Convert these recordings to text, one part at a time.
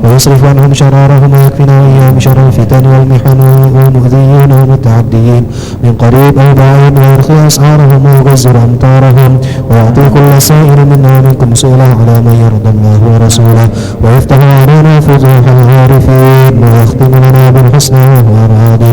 ويصرف عنهم شرارهم ويكفنا وإياهم شر الفتن والمحن والمؤذيين والمتعديين من قريب أو بعيد ويرخي أسعارهم ويغزر أمطارهم ويعطي كل سائر منا ومنكم سؤله على من يرضى الله ورسوله ويفتح علينا فتوح العارفين ويختم لنا بالحسنى وهو راض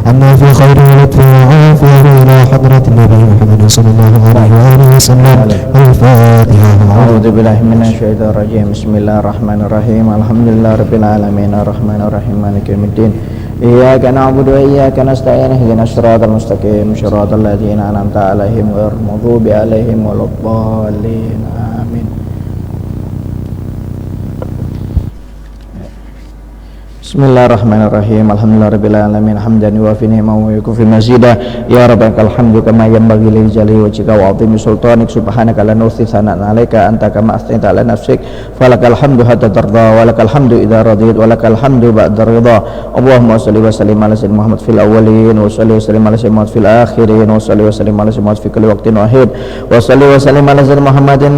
عنا في خير ولطف وعافية إلى حضرة النبي محمد صلى الله عليه وآله وسلم. الفاتحة. أعوذ بالله من الشيطان الرجيم. بسم الله الرحمن الرحيم. الحمد لله رب العالمين الرحمن الرحيم مالك يوم الدين إياك نعبد وإياك نستعين اهدنا الصراط المستقيم صراط الذين أنعمت عليهم غير المغضوب عليهم ولا الضالين آمين. Bismillahirrahmanirrahim. Alhamdulillahirabbil alamin hamdan yuwafi ni'amahu wa yukafi mazida ya rabbana alhamdu kama yanbaghi li jalali wajhika wa 'azimi sultanik subhanaka la nuhsi sana'an 'alaika anta kama asnayta 'ala nafsik falakal hamdu hatta tarda wa lakal hamdu idza radit wa lakal hamdu ba'da ridha. Allahumma shalli wa sallim ala sayyidina Muhammad fil awwalin wa shalli wa sallim ala sayyidina Muhammad fil akhirin wa shalli wa sallim ala sayyidina Muhammad fi kulli waqtin wahid wa shalli wa sallim ala sayyidina Muhammadin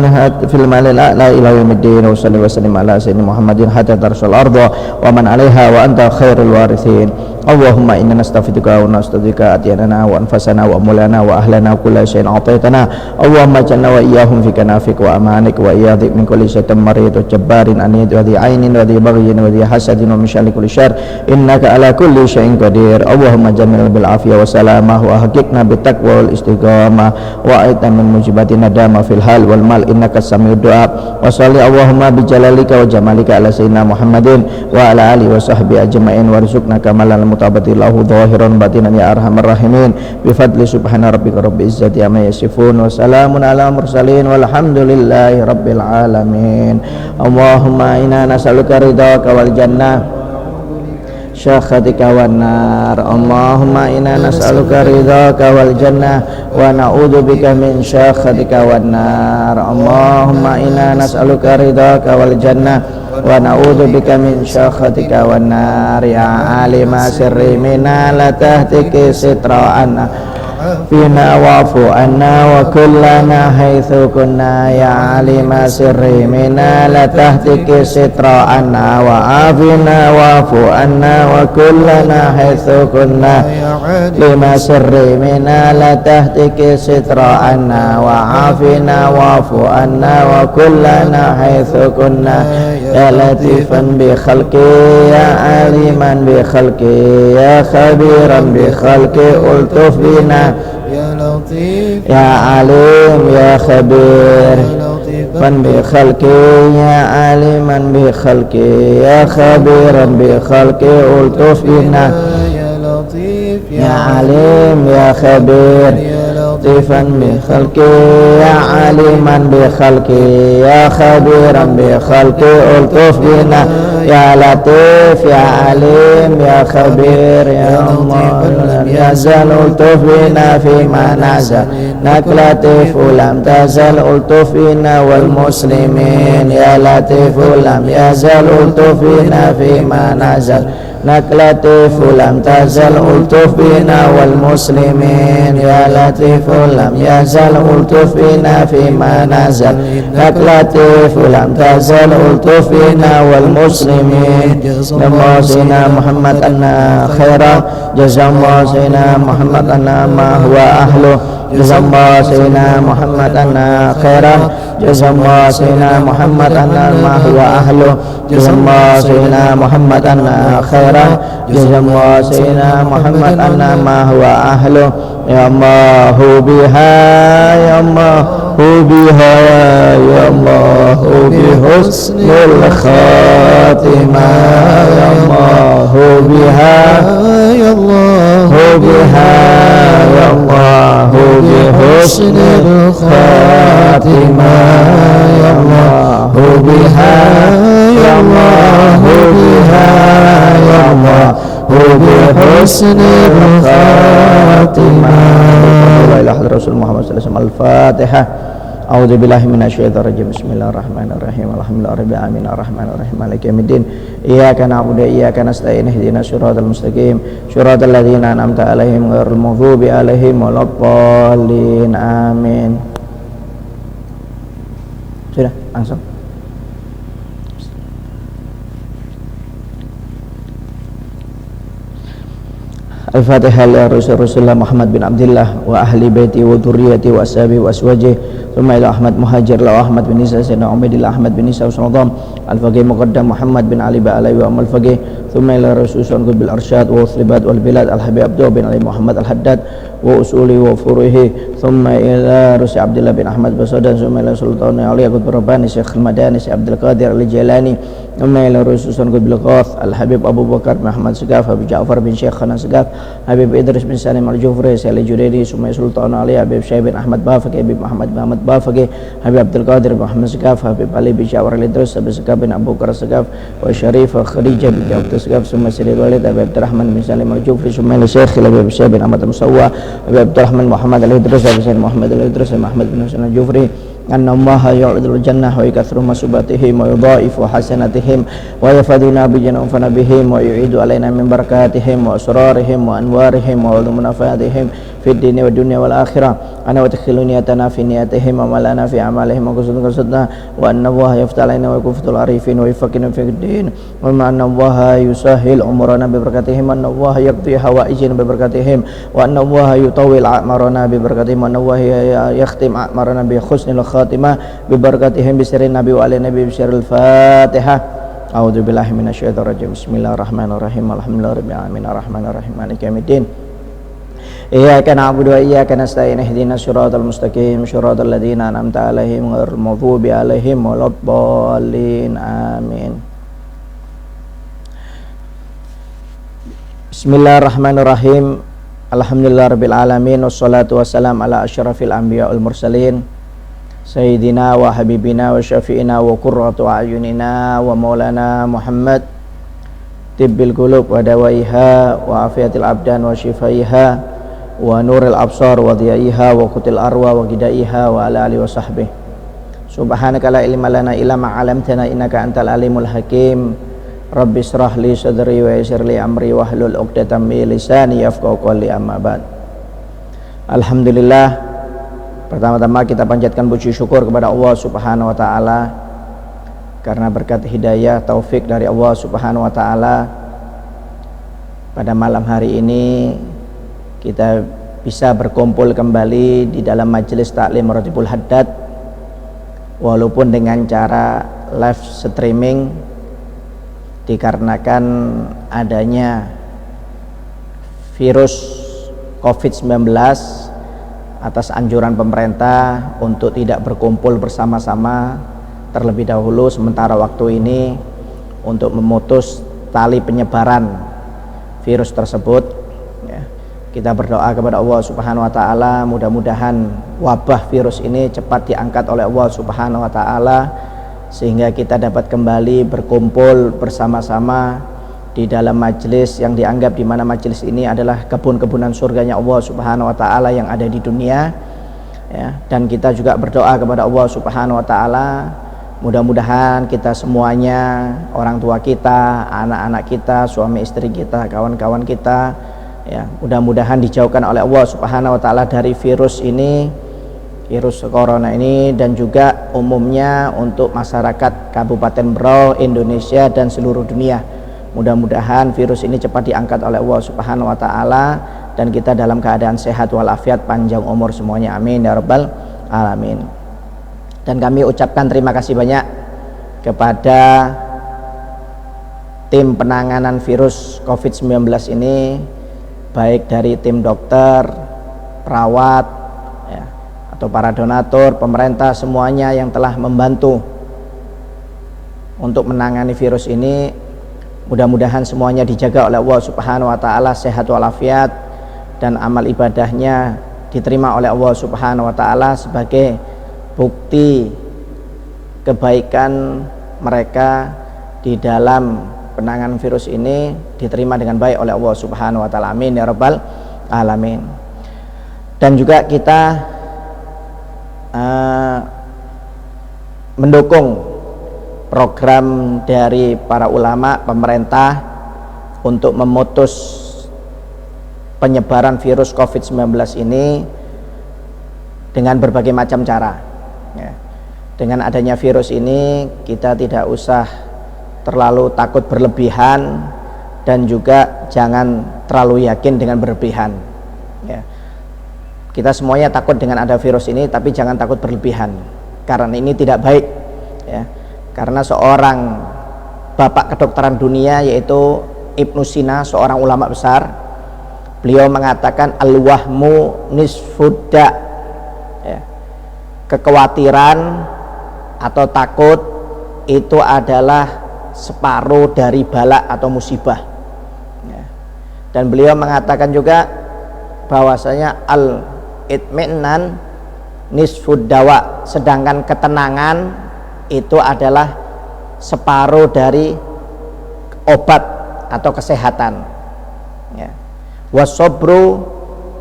fil malil a'la ila yaumiddin wa shalli wa sallim ala sayyidina Muhammadin hatta tarshal arda wa man 'alaiha wa anta khairul warithin. Allahumma inna nastaghfiruka wa nastaghfiruka atyanana wa anfasana wa amwalana wa ahlana kulla shay'in ataitana. Allahumma jalna wa iyyahum fi kanafik wa amanik wa iyadhi min kulli syaitan marid wa jabbarin anid wa dhi ainin wa dhi baghyin wa dhi hasadin wa min syarri kulli syarr innaka ala kulli syai'in qadir. Allahumma jamil bil afiyah wa salamah wa haqiqna bit taqwa wal istiqamah wa aitan min mujibati nadama fil hal wal mal innaka sami'ud du'a. Wa shalli Allahumma bi jalalika wa jamalika ala sayyidina Muhammadin wa ala alihi wa sahbihi ajma'in warzuqna kamalal mutabati lahu zahiran batinan ya arhamar rahimin bi fadli subhana rabbika rabbil izzati amma yasifun wa salamun ala mursalin walhamdulillahi rabbil alamin. Allahumma inna nas'aluka ridhaka wal jannah syakhatika wan nar. Allahumma inna nas'aluka ridhaka wal jannah wa na'udzubika min syakhatika wan nar. Allahumma inna nas'aluka ridhaka wal jannah wa na'udzubika min syakhatika wan nar. Ya alima sirri minna la tahtiki sitra anna fina wa'fu anna wa kullana haitsu kunna. Ya alima sirri minna la tahtiki sitra anna wa afina wa'fu anna wa kullana haitsu kunna. Lima sirri minna la tahtiki sitra anna wa afina wa'fu anna wa kullana haitsu kunna. Ya latifan bi khalqi ya aliman bi khalqi ya khabiran bi khalqi ultuf bina ya latif ya alim ya khabir fan bi khalqi ya aliman bi khalqi ya khabiran bi khalqi ultuf bina ya latif ya alim ya khabir latifan bi khalqi ya aliman bi khalqi ya khabiran bi khalqi ultuf bina ya latif ya alim ya khabir ya Allah lam yazal ultuf bina fi ma nazal nak latif lam tazal ultuf bina wal muslimin. Ya latif lam yazal ultuf bina fi ma nazal nak latif lam tazal ultuf bina wal muslimin. Ya latif lam yazal ultuf bina fi ma nazal nak latif lam tazal ultuf bina wal muslimin. Jazakallahu sayyidina Muhammad anna khaira jazakallahu sayyidina Muhammad anna ma huwa ahlu jazakallahu sayyidina Muhammad anna khaira jazakallahu sayyidina Muhammad anna ma huwa ahlu jazakallahu sayyidina Muhammad anna khaira jazakallahu sayyidina Muhammad anna ma huwa ahlu. Ya Allahu biha ya Allahu biha ya Allahu bi husnil khatimah. Ya Allahu biha ya Allahu biha ya Allahu bi husnil khatimah. Ya Allahu biha ya Allahu biha ya Allahu bi husnil khatimah. Rasul Muhammad sallallahu alaihi wasallam. Al-Fatihah. A'udzu billahi minasyaitonir rajim. Bismillahirrahmanirrahim. Alhamdulillahirabbil alamin arrahmanirrahim maliki yaumiddin. Iyyaka na'budu wa iyyaka nasta'in ihdinas siratal mustaqim siratal ladzina an'amta 'alaihim ghairil maghdubi 'alaihim waladdallin. Amin. Sudah, langsung. Al-Fatihah li Rasulullah Muhammad bin Abdullah wa ahli baiti wa dzurriyyati wa ashabi wa aswaji. Thumma ila Ahmad Muhajir la Ahmad bin Isa sayyidina Umaydillah Ahmad bin Isa Usradam Al-Faqih Muqaddam Muhammad bin Ali Ba'alai wa Amal Faqih. Thumma ila Rasulullah bil Arsyad wa Uslibat wal Bilad Al-Habib Abdullah bin Ali Muhammad Al-Haddad wa usuli wa furuhi. Thumma ila Rusi Abdullah bin Ahmad Basadan. Thumma ila Sultan Ali Aqud Rabbani Syekh Al-Madani Syekh Abdul Qadir Al-Jilani. Thumma ila Rasulullah bil Qath Al-Habib Abu Bakar Muhammad Segaf Habib Ja'far bin Syekh Khanan Segaf Habib Idris bin Salim Al-Jufri Syekh Al-Junaidi Sumai Sultan Ali Habib Syekh bin Ahmad Bafaqi Habib Muhammad Bafaqi Habib Abdul Qadir Muhammad Segaf Habib Ali bin Syawar Al-Idris Habib Segaf bin Abu Bakar Segaf wa Syarif Khadijah bin Abdul Segaf Sumai Sri Walid Habib Abdurrahman bin Salim Al-Jufri Sumai Syekh Habib Syekh bin Ahmad Musawwa Habib Abdurrahman Muhammad Al-Idris Habib Syekh Muhammad Al-Idris Muhammad bin Hasan Al-Jufri anna Allaha yu'idul jannah wa yakthuru masubatihim wa yudha'ifu hasanatihim wa yafaduna bi janafana bihim wa yu'idu alaina min barakatihim wa asrarihim wa anwarihim wa munafaatihim fid dini wa dunya wal akhirah ana wa takhiluni atana fi niyatihim wa malana fi amalihim wa qasdna wa anna Allaha yafta alaina wa yakuftul arifin wa yafaqina fi din wa anna Allaha yusahhil umurana bi barakatihim wa anna Allaha yaqdi hawaijina bi barakatihim wa anna Allaha yutawwil a'marana bi barakatihim wa anna Allaha yakhtim a'marana bi husnil khatimah bi barakatihim bi sirrin nabi wa ali nabi bi sirril fatihah. A'udzu billahi minasyaitonir rajim. Bismillahirrahmanirrahim. Alhamdulillahirabbil alamin arrahmanirrahim maliki yaumiddin. Iyyaka na'budu wa iyyaka nasta'in ihdinas siratal mustaqim siratal ladzina an'amta 'alaihim ghairil maghdubi 'alaihim waladdallin. Amin. Bismillahirrahmanirrahim. Alhamdulillahirabbil alamin wassalatu wassalam ala asyrafil anbiya wal mursalin Sayyidina wa habibina wa syafi'ina wa qurratu a'yunina wa maulana Muhammad tibbil qulub wa dawaiha wa afiyatil abdan wa shifaiha wa nuril absar wa dhiyaiha wa qutil arwa wa gidaiha wa ala alihi wa sahbihi. Subhanaka la ilma lana illa ma 'allamtana innaka antal alimul hakim. Rabbi israh li sadri wa yassir li amri wahlul 'uqdatam min lisani yafqahu qawli amma ba'd. Alhamdulillah, pertama-tama kita panjatkan puji syukur kepada Allah Subhanahu wa taala karena berkat hidayah taufik dari Allah Subhanahu wa taala pada malam hari ini kita bisa berkumpul kembali di dalam majelis taklim Ratibul Haddad walaupun dengan cara live streaming dikarenakan adanya virus COVID-19 atas anjuran pemerintah untuk tidak berkumpul bersama-sama terlebih dahulu sementara waktu ini untuk memutus tali penyebaran virus tersebut ya. Kita berdoa kepada Allah Subhanahu wa taala mudah-mudahan wabah virus ini cepat diangkat oleh Allah Subhanahu wa taala sehingga kita dapat kembali berkumpul bersama-sama di dalam majelis yang dianggap di mana majelis ini adalah kebun-kebunan surganya Allah Subhanahu wa taala yang ada di dunia ya. Dan kita juga berdoa kepada Allah Subhanahu wa taala mudah-mudahan kita semuanya, orang tua kita, anak-anak kita, suami istri kita, kawan-kawan kita ya, mudah-mudahan dijauhkan oleh Allah Subhanahu wa taala dari virus ini, virus corona ini, dan juga umumnya untuk masyarakat Kabupaten Berau, Indonesia dan seluruh dunia. Mudah-mudahan virus ini cepat diangkat oleh Allah Subhanahu wa taala dan kita dalam keadaan sehat walafiat, panjang umur semuanya, amin ya rabbal alamin. Dan kami ucapkan terima kasih banyak kepada tim penanganan virus COVID-19 ini, baik dari tim dokter, perawat ya, atau para donatur, pemerintah, semuanya yang telah membantu untuk menangani virus ini. Mudah-mudahan semuanya dijaga oleh Allah Subhanahu wa taala, sehat walafiat, dan amal ibadahnya diterima oleh Allah Subhanahu wa taala sebagai bukti kebaikan mereka di dalam penanganan virus ini diterima dengan baik oleh Allah Subhanahu wa taala, amin ya rabbal alamin. Dan juga kita mendukung program dari para ulama, pemerintah untuk memutus penyebaran virus COVID-19 ini dengan berbagai macam cara. Ya. Dengan adanya virus ini kita tidak usah terlalu takut berlebihan dan juga jangan terlalu yakin dengan berlebihan. Ya. Kita semuanya takut dengan ada virus ini, tapi jangan takut berlebihan karena ini tidak baik. Ya. Karena seorang bapak kedokteran dunia yaitu Ibnu Sina, seorang ulama besar, beliau mengatakan al-wahmu nisfudda, ya. Kekhawatiran atau takut itu adalah separuh dari bala atau musibah, ya. Dan beliau mengatakan juga bahwasanya al-itminan nisfud dawa, sedangkan ketenangan itu adalah separuh dari obat atau kesehatan, ya. Wasobru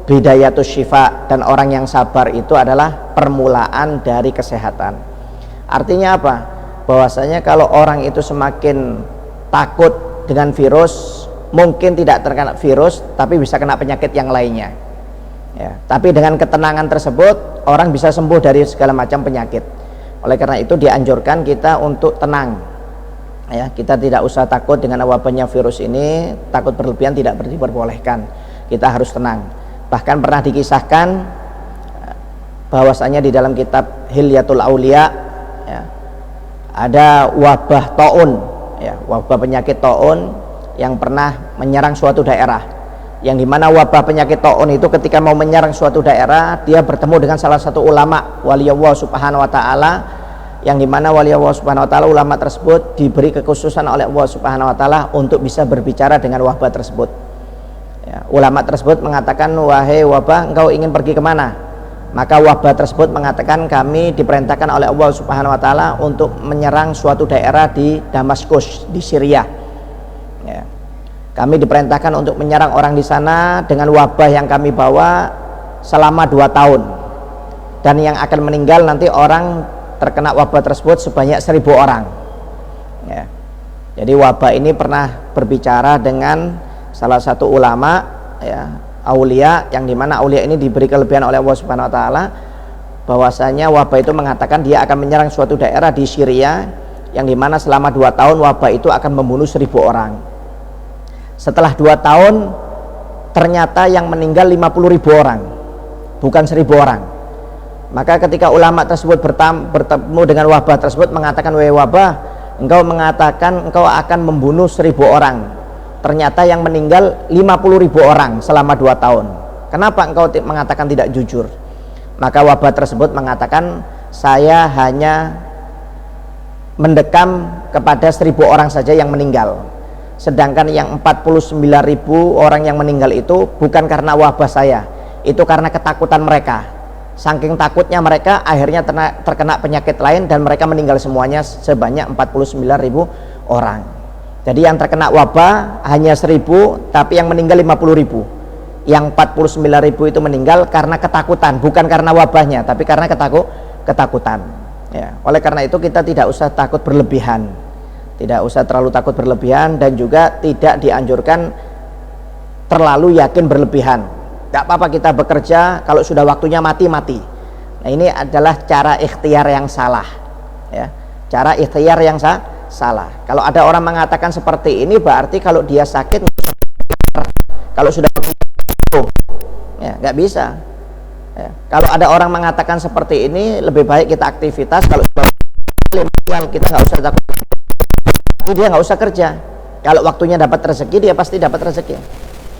bidayatus syifa, dan orang yang sabar itu adalah permulaan dari kesehatan. Artinya apa? Bahwasanya kalau orang itu semakin takut dengan virus, mungkin tidak terkena virus tapi bisa kena penyakit yang lainnya, ya. Tapi dengan ketenangan tersebut orang bisa sembuh dari segala macam penyakit. Oleh karena itu dianjurkan kita untuk tenang, ya. Kita tidak usah takut dengan wabahnya virus ini, takut berlebihan tidak diperbolehkan. Kita harus tenang. Bahkan pernah dikisahkan bahwasanya di dalam kitab Hilyatul Aulia, ya, ada wabah taun, ya, wabah penyakit taun yang pernah menyerang suatu daerah, yang dimana wabah penyakit taun itu ketika mau menyerang suatu daerah, dia bertemu dengan salah satu ulama wali Allah subhanahu wa ta'ala, yang dimana wali Allah subhanahu wa ta'ala, ulama tersebut diberi kekhususan oleh Allah subhanahu wa ta'ala untuk bisa berbicara dengan wabah tersebut, ya. Ulama tersebut mengatakan, wahai wabah, engkau ingin pergi kemana? Maka wabah tersebut mengatakan, kami diperintahkan oleh Allah subhanahu wa ta'ala untuk menyerang suatu daerah di Damaskus, di Syria, ya. Kami diperintahkan untuk menyerang orang di sana dengan wabah yang kami bawa selama 2 tahun, dan yang akan meninggal nanti orang terkena wabah tersebut sebanyak 1000 orang, ya. Jadi wabah ini pernah berbicara dengan salah satu ulama, ya, aulia, yang dimana aulia ini diberi kelebihan oleh Allah subhanahu wa ta'ala, bahwasanya wabah itu mengatakan dia akan menyerang suatu daerah di Syria, yang dimana selama 2 tahun wabah itu akan membunuh 1000 orang. Setelah 2 tahun ternyata yang meninggal 50.000 orang, bukan 1000 orang. Maka ketika ulama tersebut bertemu dengan wabah tersebut, mengatakan, wahai wabah, engkau mengatakan engkau akan membunuh 1000 orang, ternyata yang meninggal 50.000 orang selama 2 tahun. Kenapa engkau mengatakan tidak jujur? Maka wabah tersebut mengatakan, saya hanya mendekam kepada 1000 orang saja yang meninggal, sedangkan yang 49.000 orang yang meninggal itu bukan karena wabah saya, itu karena ketakutan mereka. Saking takutnya mereka, akhirnya terkena penyakit lain dan mereka meninggal semuanya sebanyak 49.000 orang. Jadi yang terkena wabah hanya 1000, tapi yang meninggal 50.000. Yang 49.000 itu meninggal karena ketakutan, bukan karena wabahnya, tapi karena ketakutan, ya. Oleh karena itu kita tidak usah takut berlebihan, tidak usah terlalu takut berlebihan, dan juga tidak dianjurkan terlalu yakin berlebihan. Gak apa-apa kita bekerja, kalau sudah waktunya mati. Nah, ini adalah cara ikhtiar yang salah, ya. Cara ikhtiar yang salah. Kalau ada orang mengatakan seperti ini, berarti kalau dia sakit, kalau sudah ya nggak bisa, ya. Kalau ada orang mengatakan seperti ini, lebih baik kita aktivitas. Kalau kita nggak usah takut, dia nggak usah kerja. Kalau waktunya dapat rezeki, dia pasti dapat rezeki,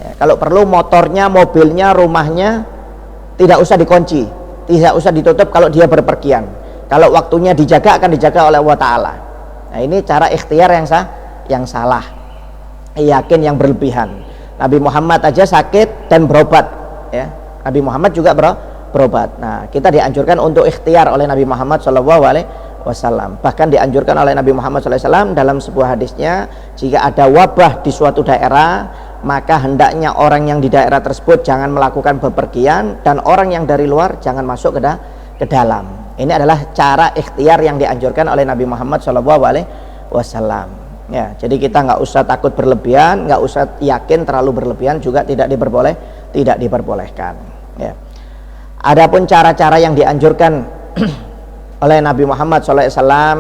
ya. Kalau perlu motornya, mobilnya, rumahnya tidak usah dikunci, tidak usah ditutup kalau dia berpergian. Kalau waktunya dijaga, akan dijaga oleh Allah Ta'ala. Nah, ini cara ikhtiar yang salah, yakin yang berlebihan. Nabi Muhammad aja sakit dan berobat, ya. Nabi Muhammad juga berobat. Nah, kita dianjurkan untuk ikhtiar oleh Nabi Muhammad SAW. Bahkan dianjurkan oleh Nabi Muhammad SAW dalam sebuah hadisnya, jika ada wabah di suatu daerah, maka hendaknya orang yang di daerah tersebut jangan melakukan bepergian, dan orang yang dari luar jangan masuk ke dalam. Ini adalah cara ikhtiar yang dianjurkan oleh Nabi Muhammad SAW. Ya, jadi kita nggak usah takut berlebihan, nggak usah yakin terlalu berlebihan, juga tidak diperbolehkan. Ya. Adapun cara-cara yang dianjurkan oleh Nabi Muhammad SAW,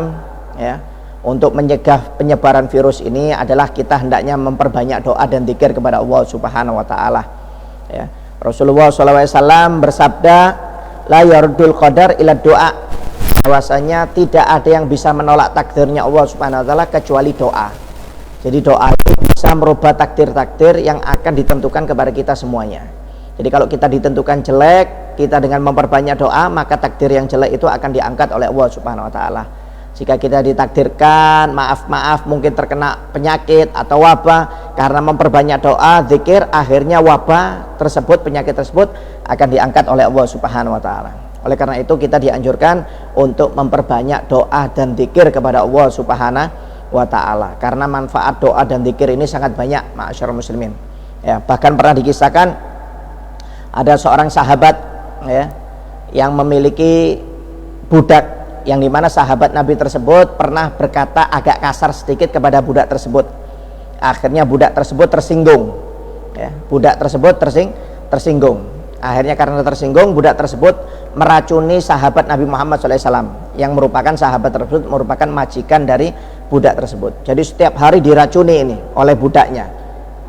ya, untuk mencegah penyebaran virus ini adalah kita hendaknya memperbanyak doa dan zikir kepada Allah Subhanahu Wa Taala. Ya. Rasulullah SAW bersabda, la yardul qadar ila doa, bahwasanya tidak ada yang bisa menolak takdirnya Allah Subhanahu Wa Taala kecuali doa. Jadi doa itu bisa merubah takdir-takdir yang akan ditentukan kepada kita semuanya. Jadi kalau kita ditentukan jelek, kita dengan memperbanyak doa, maka takdir yang jelek itu akan diangkat oleh Allah Subhanahu Wa Taala. Jika kita ditakdirkan maaf mungkin terkena penyakit atau wabah, karena memperbanyak doa, zikir, akhirnya wabah tersebut, penyakit tersebut akan diangkat oleh Allah Subhanahu Wa Taala. Oleh karena itu kita dianjurkan untuk memperbanyak doa dan zikir kepada Allah Subhanahu Wa Taala, karena manfaat doa dan zikir ini sangat banyak, ma'asyiral muslimin. Ya, bahkan pernah dikisahkan ada seorang sahabat, ya, yang memiliki budak, yang dimana sahabat Nabi tersebut pernah berkata agak kasar sedikit kepada budak tersebut. Akhirnya budak tersebut tersinggung, ya, budak tersebut tersinggung. Akhirnya karena tersinggung, budak tersebut meracuni sahabat Nabi Muhammad SAW, yang merupakan sahabat tersebut merupakan majikan dari budak tersebut. Jadi setiap hari diracuni ini oleh budaknya,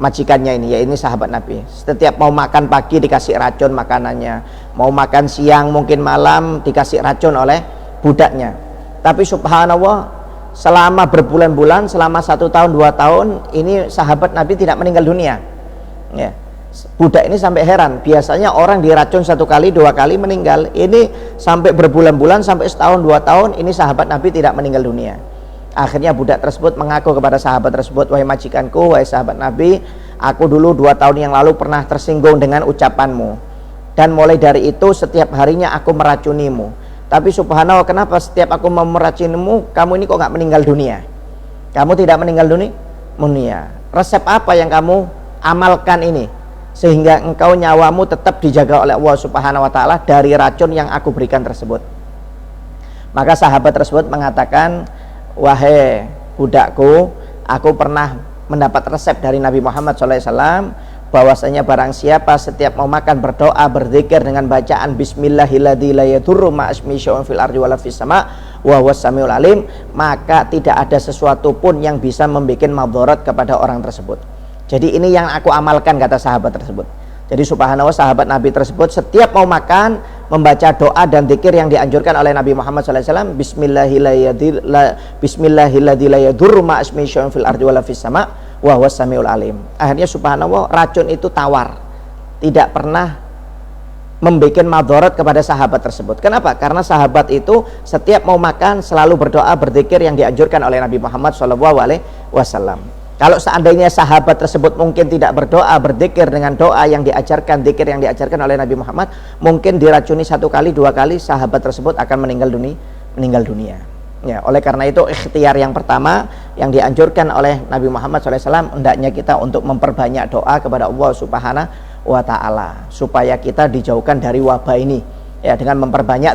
majikannya ini, ya ini sahabat Nabi. Setiap mau makan pagi dikasih racun makanannya, mau makan siang mungkin malam dikasih racun oleh budaknya. Tapi subhanallah, selama berbulan-bulan, selama 1 tahun 2 tahun ini sahabat Nabi tidak meninggal dunia. Ya. Budak ini sampai heran, biasanya orang diracun 1 kali 2 kali meninggal, ini sampai berbulan-bulan, sampai 1 tahun 2 tahun ini sahabat Nabi tidak meninggal dunia. Akhirnya budak tersebut mengaku kepada sahabat tersebut, wahai majikanku, wahai sahabat Nabi, aku dulu 2 tahun yang lalu pernah tersinggung dengan ucapanmu, dan mulai dari itu setiap harinya aku meracunimu. Tapi subhanallah, kenapa setiap aku meracunimu, kamu ini kok nggak meninggal dunia? Kamu tidak meninggal dunia. Resep apa yang kamu amalkan ini sehingga engkau nyawamu tetap dijaga oleh Allah Subhanahu Wa Taala dari racun yang aku berikan tersebut? Maka sahabat tersebut mengatakan, wahai budakku, aku pernah mendapat resep dari Nabi Muhammad SAW, bahwasanya barang siapa setiap mau makan berdoa, berzikir dengan bacaan bismillahilladzi la yadurru ma'asmi syai'un fil ardi wala fis sama' wa huwas samiul alim, maka tidak ada sesuatu pun yang bisa membuat madarat kepada orang tersebut. Jadi ini yang aku amalkan, kata sahabat tersebut. Jadi subhanallah, sahabat Nabi tersebut setiap mau makan membaca doa dan zikir yang dianjurkan oleh Nabi Muhammad SAW, bismillahilladzi la yadurru ma'asmi syai'un fil ardi wala fis sama' wa huwas samiul alim. Akhirnya subhanallah, racun itu tawar, tidak pernah membuat madarat kepada sahabat tersebut. Kenapa? Karena sahabat itu setiap mau makan selalu berdoa, berzikir yang dianjurkan oleh Nabi Muhammad SAW. Kalau seandainya sahabat tersebut mungkin tidak berdoa, berzikir dengan doa yang diajarkan, zikir yang diajarkan oleh Nabi Muhammad, mungkin diracuni 1 kali 2 kali sahabat tersebut akan meninggal dunia. Ya, oleh karena itu ikhtiar yang pertama yang dianjurkan oleh Nabi Muhammad SAW, hendaknya kita untuk memperbanyak doa kepada Allah Subhanahu Wa Taala supaya kita dijauhkan dari wabah ini, ya, dengan memperbanyak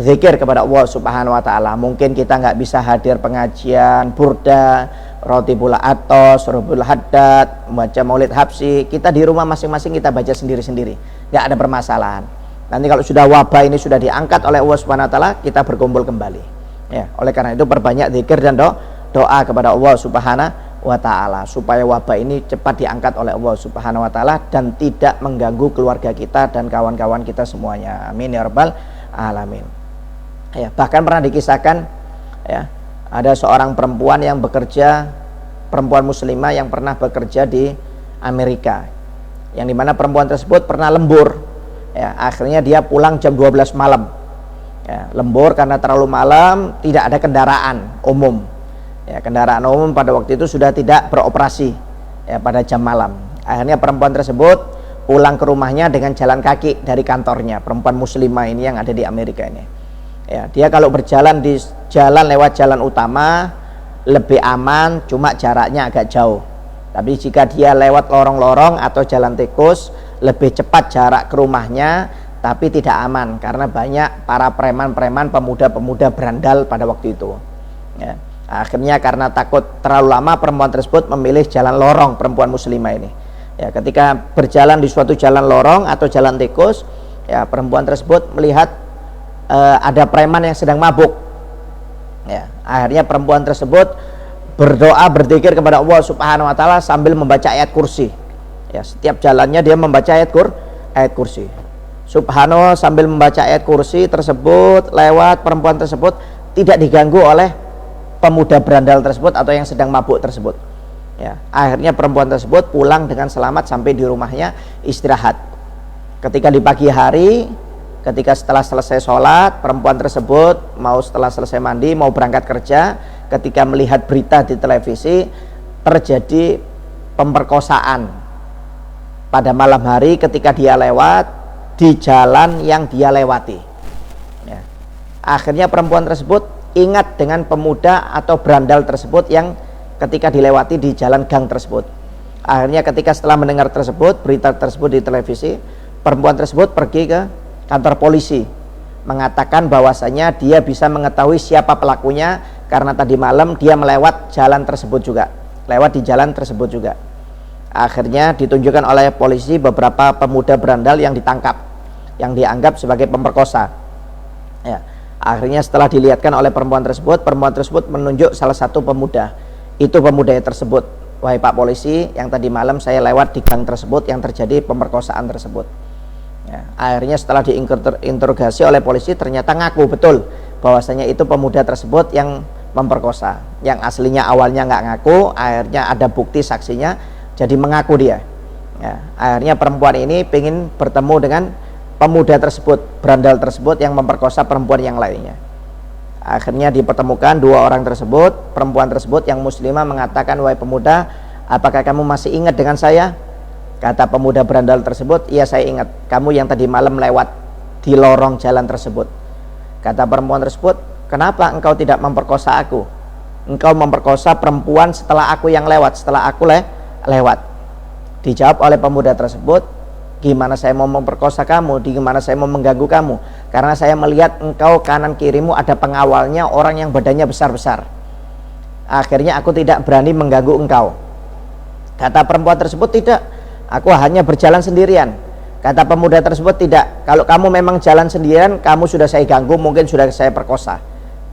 zikir kepada Allah Subhanahu Wa Taala. Mungkin kita nggak bisa hadir pengajian burda, Rotibul Atos, Rubul Haddad, baca Maulid Habsi, kita di rumah masing-masing kita baca sendiri-sendiri, nggak ada permasalahan. Nanti kalau sudah wabah ini sudah diangkat oleh Allah Subhanahu Wa Taala, kita berkumpul kembali. Ya, oleh karena itu perbanyak zikir dan doa kepada Allah Subhanahu Wa Taala supaya wabah ini cepat diangkat oleh Allah Subhanahu Wa Taala dan tidak mengganggu keluarga kita dan kawan-kawan kita semuanya. Amin ya rabbal alamin. Ya, bahkan pernah dikisahkan, ya, ada seorang perempuan yang bekerja, perempuan muslimah yang pernah bekerja di Amerika, yang dimana perempuan tersebut pernah lembur, ya, akhirnya dia pulang jam 12 malam, ya, lembur karena terlalu malam, tidak ada kendaraan umum, ya, kendaraan umum pada waktu itu sudah tidak beroperasi, ya, pada jam malam. Akhirnya perempuan tersebut pulang ke rumahnya dengan jalan kaki dari kantornya, perempuan muslimah ini yang ada di Amerika ini. Ya, dia kalau berjalan di jalan lewat jalan utama lebih aman, cuma jaraknya agak jauh. Tapi jika dia lewat lorong-lorong atau jalan tikus, lebih cepat jarak ke rumahnya, tapi tidak aman karena banyak para preman-preman, pemuda-pemuda berandal pada waktu itu. Ya. Akhirnya karena takut terlalu lama, perempuan tersebut memilih jalan lorong, perempuan muslimah ini. Ya, ketika berjalan di suatu jalan lorong atau jalan tikus, ya perempuan tersebut melihat ada preman yang sedang mabuk. Ya, akhirnya perempuan tersebut berdoa, berzikir kepada Allah Subhanahu wa taala sambil membaca ayat kursi. Ya, setiap jalannya dia membaca ayat kursi. Subhanallah, sambil membaca ayat kursi tersebut, lewat perempuan tersebut tidak diganggu oleh pemuda berandal tersebut atau yang sedang mabuk tersebut. Ya, akhirnya perempuan tersebut pulang dengan selamat sampai di rumahnya istirahat. Ketika di pagi hari, ketika setelah selesai sholat, perempuan tersebut setelah selesai mandi mau berangkat kerja, ketika melihat berita di televisi terjadi pemerkosaan pada malam hari ketika dia lewat di jalan yang dia lewati. Ya. Akhirnya perempuan tersebut ingat dengan pemuda atau berandal tersebut yang ketika dilewati di jalan gang tersebut. Akhirnya ketika setelah mendengar berita tersebut di televisi, perempuan tersebut pergi ke kantor polisi mengatakan bahwasanya dia bisa mengetahui siapa pelakunya karena tadi malam dia lewat di jalan tersebut juga. Akhirnya ditunjukkan oleh polisi beberapa pemuda berandal yang ditangkap, yang dianggap sebagai pemerkosa. Ya. Akhirnya setelah dilihatkan oleh perempuan tersebut menunjuk salah satu pemuda. Itu pemuda tersebut, wahai Pak Polisi, yang tadi malam saya lewat di gang tersebut yang terjadi pemerkosaan tersebut. Ya. Akhirnya setelah diinterogasi oleh polisi ternyata ngaku betul bahwasanya itu pemuda tersebut yang memperkosa. Yang aslinya awalnya nggak ngaku, akhirnya ada bukti saksinya. Jadi mengaku dia. Ya, akhirnya perempuan ini ingin bertemu dengan pemuda tersebut, berandal tersebut yang memperkosa perempuan yang lainnya. Akhirnya dipertemukan dua orang tersebut. Perempuan tersebut yang muslimah mengatakan, wahai pemuda, apakah kamu masih ingat dengan saya? Kata pemuda berandal tersebut, iya saya ingat, kamu yang tadi malam lewat di lorong jalan tersebut. Kata perempuan tersebut, kenapa engkau tidak memperkosa aku? Engkau memperkosa perempuan setelah aku yang lewat, setelah aku lewat. Dijawab oleh pemuda tersebut, gimana saya mau memperkosa kamu, gimana saya mau mengganggu kamu, karena saya melihat engkau kanan kirimu ada pengawalnya, orang yang badannya besar-besar. Akhirnya aku tidak berani mengganggu engkau. Kata perempuan tersebut, tidak, aku hanya berjalan sendirian. Kata pemuda tersebut, tidak, kalau kamu memang jalan sendirian, kamu sudah saya ganggu, mungkin sudah saya perkosa.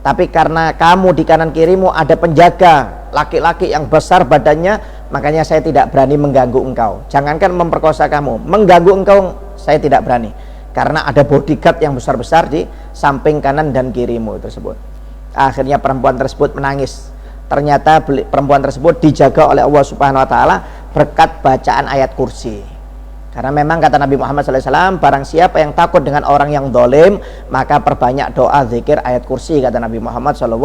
Tapi karena kamu di kanan kirimu ada penjaga laki-laki yang besar badannya, makanya saya tidak berani mengganggu engkau. Jangankan memperkosa kamu, mengganggu engkau saya tidak berani, karena ada bodyguard yang besar-besar di samping kanan dan kirimu tersebut. Akhirnya perempuan tersebut menangis. Ternyata perempuan tersebut dijaga oleh Allah Subhanahu wa taala berkat bacaan ayat kursi. Karena memang kata Nabi Muhammad SAW, barang siapa yang takut dengan orang yang dolim, maka perbanyak doa, zikir, ayat kursi, kata Nabi Muhammad SAW.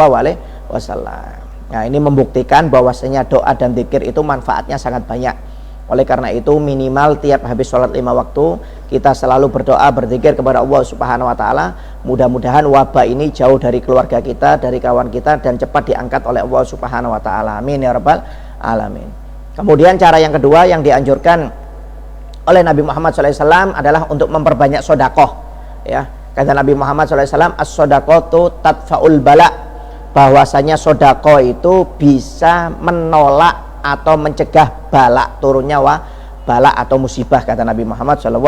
Nah, ini membuktikan bahwasanya doa dan zikir itu manfaatnya sangat banyak. Oleh karena itu minimal tiap habis sholat 5 waktu kita selalu berdoa, berzikir kepada Allah Subhanahu wa taala. Mudah-mudahan wabah ini jauh dari keluarga kita, dari kawan kita, dan cepat diangkat oleh Allah Subhanahu wa taala. Amin ya rabbal alamin. Kemudian cara yang kedua yang dianjurkan oleh Nabi Muhammad SAW adalah untuk memperbanyak sodakoh. Ya, kata Nabi Muhammad SAW, as-sodakotu tadfa'ul bala, bahwasanya sodakoh itu bisa menolak atau mencegah bala, turunnya bala atau musibah, kata Nabi Muhammad SAW.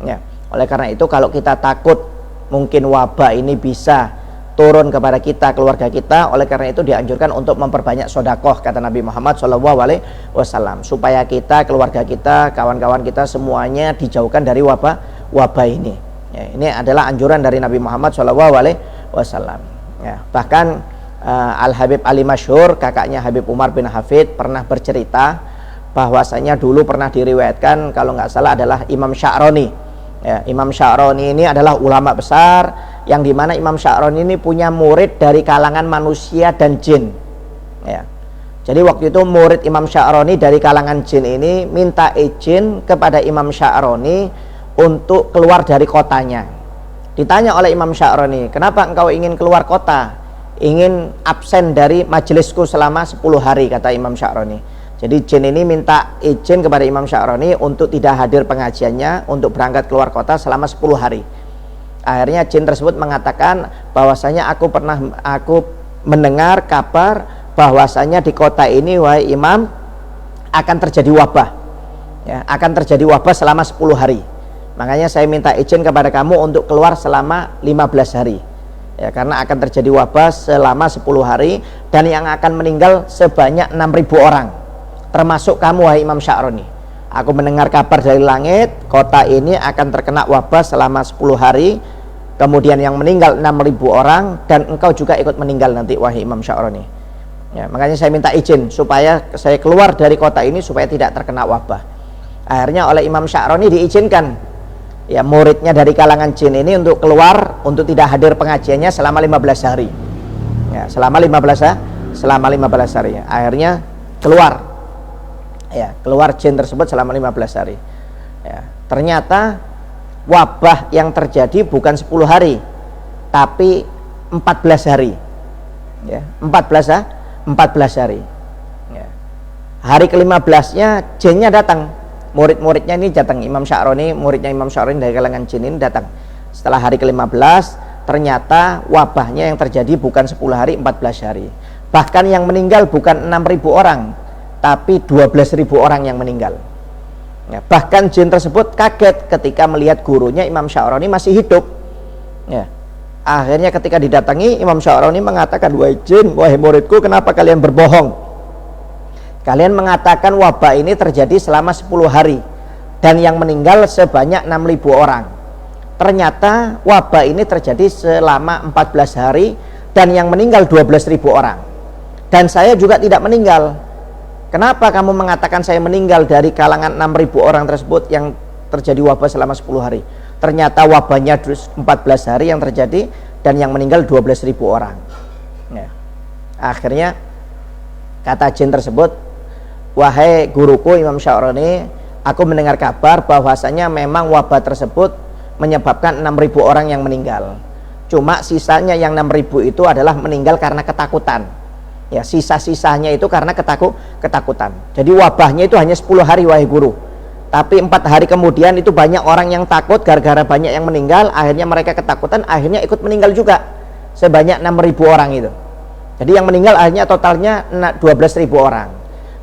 Ya, oleh karena itu kalau kita takut mungkin wabah ini bisa turun kepada kita, keluarga kita, oleh karena itu dianjurkan untuk memperbanyak sodakoh, kata Nabi Muhammad SAW, supaya kita, keluarga kita, kawan-kawan kita semuanya dijauhkan dari wabah ini. Ya, ini adalah anjuran dari Nabi Muhammad SAW. Ya, bahkan Al-Habib Ali Masyhur, kakaknya Habib Umar bin Hafid, pernah bercerita bahwasanya dulu pernah diriwayatkan, kalau nggak salah adalah Imam Sya'roni. Ya, Imam Sya'roni ini adalah ulama besar, yang dimana Imam Sya'roni ini punya murid dari kalangan manusia dan jin. Ya. Jadi waktu itu murid Imam Sya'roni dari kalangan jin ini minta izin kepada Imam Sya'roni untuk keluar dari kotanya. Ditanya oleh Imam Sya'roni, kenapa engkau ingin keluar kota? Ingin absen dari majelisku selama 10 hari, kata Imam Sya'roni. Jadi jin ini minta izin kepada Imam Sya'roni untuk tidak hadir pengajiannya, untuk berangkat keluar kota selama 10 hari. Akhirnya jin tersebut mengatakan bahwasanya aku mendengar kabar bahwasanya di kota ini, wahai Imam, akan terjadi wabah, ya, akan terjadi wabah selama 10 hari. Makanya saya minta izin kepada kamu untuk keluar selama 15 hari, ya, karena akan terjadi wabah selama 10 hari dan yang akan meninggal sebanyak 6.000 orang, termasuk kamu, wahai Imam Sya'roni. Aku mendengar kabar dari langit, kota ini akan terkena wabah selama 10 hari, kemudian yang meninggal 6.000 orang, dan engkau juga ikut meninggal nanti, wahai Imam Sya'roni. Ya, makanya saya minta izin supaya saya keluar dari kota ini supaya tidak terkena wabah. Akhirnya oleh Imam Sya'roni diizinkan, ya, muridnya dari kalangan jin ini untuk keluar, untuk tidak hadir pengajiannya selama 15 hari. Ya, selama 15 hari. Akhirnya keluar. Ya, keluar jin tersebut selama 15 hari. Ya, ternyata wabah yang terjadi bukan 10 hari, tapi 14 hari. Ya, 14 hari. Ya. Hari ke-15-nya jinnya datang. Murid-muridnya ini datang, Imam Sya'roni, muridnya Imam Sya'roni dari kalangan jin ini datang. Setelah hari ke-15, ternyata wabahnya yang terjadi bukan 10 hari, 14 hari. Bahkan yang meninggal bukan 6.000 orang, tapi 12.000 orang yang meninggal. Ya, bahkan jin tersebut kaget ketika melihat gurunya Imam Sya'roni masih hidup. Ya. Akhirnya ketika didatangi, Imam Sya'roni mengatakan, wahai jin, wahai muridku, kenapa kalian berbohong? Kalian mengatakan wabah ini terjadi selama 10 hari dan yang meninggal sebanyak 6.000 orang. Ternyata wabah ini terjadi selama 14 hari dan yang meninggal 12.000 orang. Dan saya juga tidak meninggal. Kenapa kamu mengatakan saya meninggal dari kalangan 6.000 orang tersebut yang terjadi wabah selama 10 hari? Ternyata wabahnya 14 hari yang terjadi dan yang meninggal 12.000 orang. Ya. Akhirnya kata jin tersebut, wahai guruku Imam Sya'roni, aku mendengar kabar bahwasanya memang wabah tersebut menyebabkan 6.000 orang yang meninggal. Cuma sisanya yang 6.000 itu adalah meninggal karena ketakutan. Ya, sisa-sisanya itu karena ketakutan. Jadi wabahnya itu hanya 10 hari, wahai guru. Tapi 4 hari kemudian itu banyak orang yang takut gara-gara banyak yang meninggal. Akhirnya mereka ketakutan, akhirnya ikut meninggal juga. Sebanyak 6.000 orang itu. Jadi yang meninggal akhirnya totalnya 12.000 orang.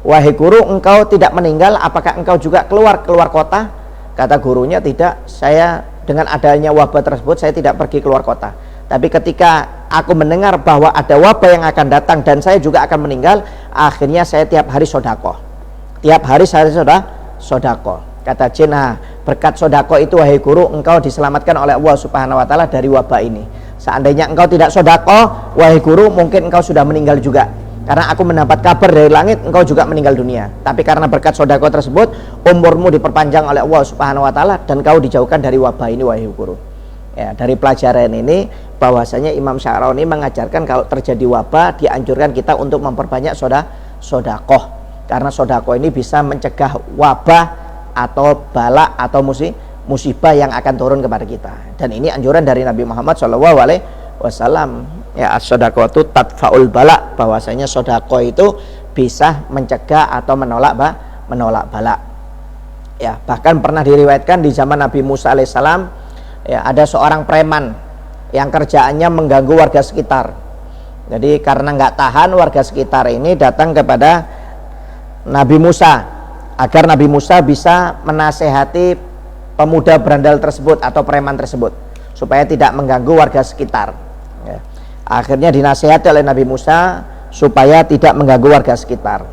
Wahai guru, engkau tidak meninggal, apakah engkau juga keluar kota? Kata gurunya, tidak, saya dengan adanya wabah tersebut saya tidak pergi keluar kota. Tapi ketika aku mendengar bahwa ada wabah yang akan datang dan saya juga akan meninggal, akhirnya saya tiap hari sodako. Tiap hari saya sodako. Kata jin, nah, berkat sodako itu, wahai guru, engkau diselamatkan oleh Allah Subhanahu Wa Taala dari wabah ini. Seandainya engkau tidak sodako, wahai guru, mungkin engkau sudah meninggal juga. Karena aku mendapat kabar dari langit, engkau juga meninggal dunia. Tapi karena berkat sodako tersebut, umurmu diperpanjang oleh Allah Subhanahu Wa Taala dan kau dijauhkan dari wabah ini, wahai guru. Ya, dari pelajaran ini bahwasanya Imam Sya'roni mengajarkan kalau terjadi wabah dianjurkan kita untuk memperbanyak sodakoh, karena sodakoh ini bisa mencegah wabah atau bala atau musibah yang akan turun kepada kita. Dan ini anjuran dari Nabi Muhammad SAW. Ya, sodakoh itu tadfaul bala, bahwasanya sodakoh itu bisa mencegah atau menolak bala. Ya, bahkan pernah diriwayatkan di zaman Nabi Musa alaihissalam, ya, ada seorang preman yang kerjaannya mengganggu warga sekitar. Jadi karena nggak tahan, warga sekitar ini datang kepada Nabi Musa agar Nabi Musa bisa menasehati pemuda berandal tersebut atau preman tersebut supaya tidak mengganggu warga sekitar. Ya. Akhirnya dinasehati oleh Nabi Musa supaya tidak mengganggu warga sekitar.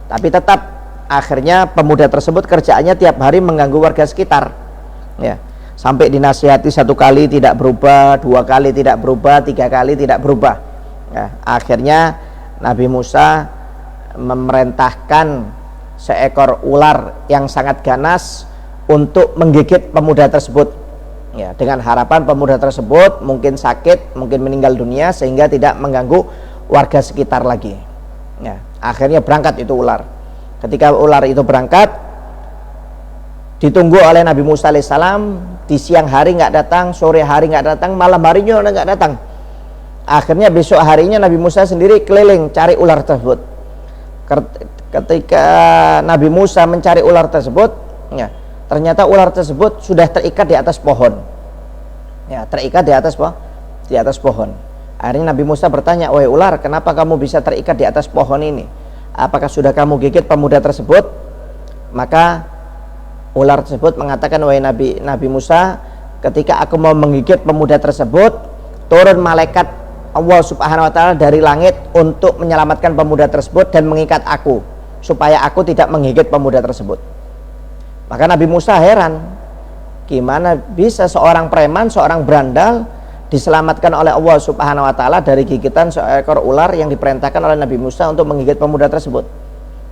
Tapi tetap akhirnya pemuda tersebut kerjaannya tiap hari mengganggu warga sekitar. Ya. Sampai dinasihati 1 kali tidak berubah, 2 kali tidak berubah, 3 kali tidak berubah. Ya, akhirnya Nabi Musa memerintahkan seekor ular yang sangat ganas untuk menggigit pemuda tersebut. Ya, dengan harapan pemuda tersebut mungkin sakit, mungkin meninggal dunia sehingga tidak mengganggu warga sekitar lagi. Ya, akhirnya berangkat itu ular. Ketika ular itu berangkat, ditunggu oleh Nabi Musa alaihissalam. Di siang hari nggak datang, sore hari nggak datang, malam harinya nggak datang. Akhirnya besok harinya Nabi Musa sendiri keliling cari ular tersebut. Ketika Nabi Musa mencari ular tersebut, ya, ternyata ular tersebut sudah terikat di atas pohon. Ya, terikat di atas pohon. Akhirnya Nabi Musa bertanya, "Wahai ular, kenapa kamu bisa terikat di atas pohon ini? Apakah sudah kamu gigit pemuda tersebut?" Maka ular tersebut mengatakan, "Wahai Nabi Musa, ketika aku mau menggigit pemuda tersebut, turun malaikat Allah Subhanahu wa taala dari langit untuk menyelamatkan pemuda tersebut dan mengikat aku supaya aku tidak menggigit pemuda tersebut." Maka Nabi Musa heran, gimana bisa seorang preman, seorang berandal diselamatkan oleh Allah Subhanahu wa taala dari gigitan seekor ular yang diperintahkan oleh Nabi Musa untuk menggigit pemuda tersebut.